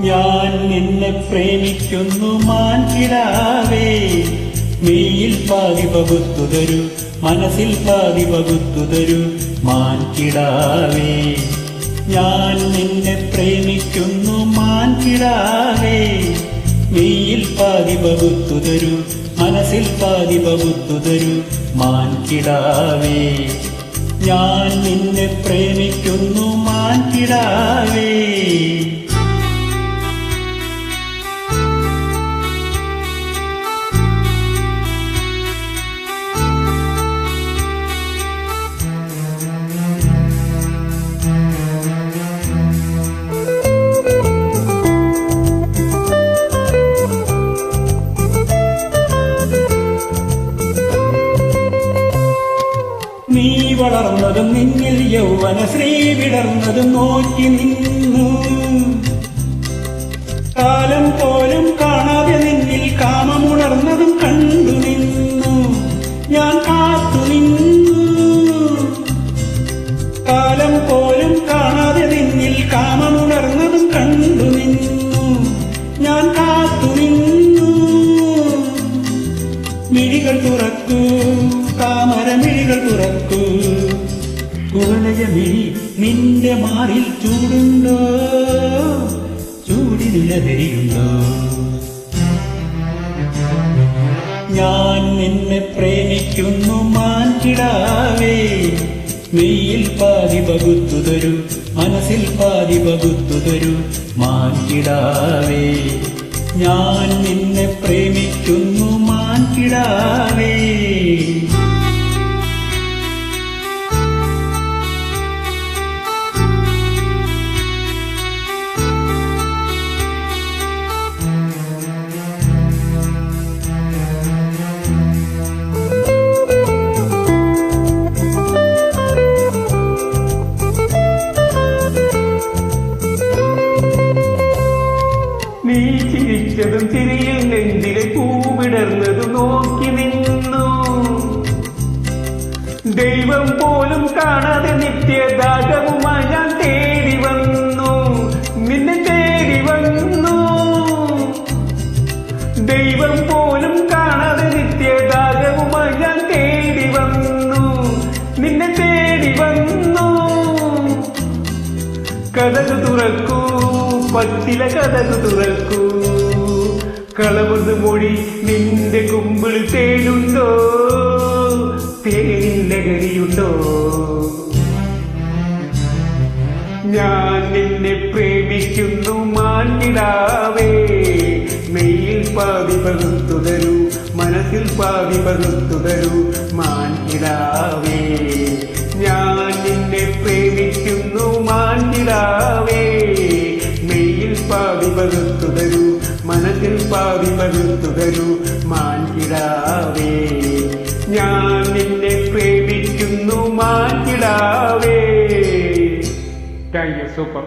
ഞാൻ നിന്നെ പ്രേമിക്കുന്നു മാൻകിടാവേ, മെയ്യിൽ പാതി പകുത്തു തരൂ, മനസ്സിൽ പാതി പകുത്തു തരൂ മാൻകിടാവേ. ഞാൻ നിന്നെ പ്രേമിക്കുന്നു മാൻകിടാവേ, മെയ്യിൽ പാതി പകുത്തു തരൂ, മനസ്സിൽ പാതി പകുത്തു തരൂ മാൻകിടാവേ. ഞാൻ നിന്നെ പ്രേമിക്കുന്നു മാൻകിടാവേ. നീ വളർന്നതും നിന്നിൽ യൗവന ശ്രീ വിടർന്നതും നോക്കി നിന്നു, കാലം പോലും കാണാതെ നിന്നിൽ കാമമുണർന്നതും കണ്ടു നിന്നു. ഞാൻ കാത്തു നിന്നു, കാലം പോലും കാണാതെ നിന്നിൽ കാമമുണർന്നതും കണ്ടു നിന്നു. ഞാൻ കാത്തു നിന്നു. മിഴികൾ തുറക്കൂ, താമരമിഴികൾ തുറക്കൂ, കുവലയമിഴി നിന്റെ മാറിൽ ചൂടുണ്ടോ, ചൂടിനിലഹരിയുണ്ടോ. ഞാൻ നിന്നെ പ്രേമിക്കുന്നു മാൻകിടാവേ, മെയ്യിൽ പാതി പകുത്തു തരൂ, മനസ്സിൽ പാതി പകുത്തു തരൂ മാൻകിടാവേ. ഞാൻ നിന്നെ പ്രേമിക്കുന്നു മാൻകിടാവേ. നീ ചിരിച്ചതും ചിരിയിൽ നെഞ്ചിലെ പൂവിടർന്നതും നോക്കി നിന്നു. ദൈവം പോലും കാണാതെ നിത്യദാഹവുമായി ഞാൻ തേടി വന്നു, നിന്നെ തേടി വന്നു. ദൈവം പോലും കാണാതെ നിത്യദാഹവുമായി ഞാൻ തേടി വന്നു, നിന്നെ തേടി വന്നു. കഥകു തുറക്കൂ, പച്ചില കഥകു തുറക്കൂ, കളവത് മൊഴി നിന്റെ കുമ്പിളിൽ തേനുണ്ടോ, തേനിൽ ലഹരിയുണ്ടോ. ഞാൻ നിന്നെ പ്രേമിക്കുന്നു മാൻകിടാവേ, മെയ്യിൽ പാതി പകുത്തു തരൂ, മനസ്സിൽ പാതി പകുത്തു തരൂ മാൻകിടാവേ. ഞാൻ നിന്നെ പ്രേമിക്കുന്നു മാൻകിടാവേ, മെയ്യിൽ പാതി പകുത്തു തരൂ, മനസ്സിൽ പാതി പകുത്തു തരൂ മാൻകിടാവേ. ഞാൻ നിന്നെ പ്രേമിക്കുന്നു മാൻകിടാവേ. Thank you. സൂപ്പർ.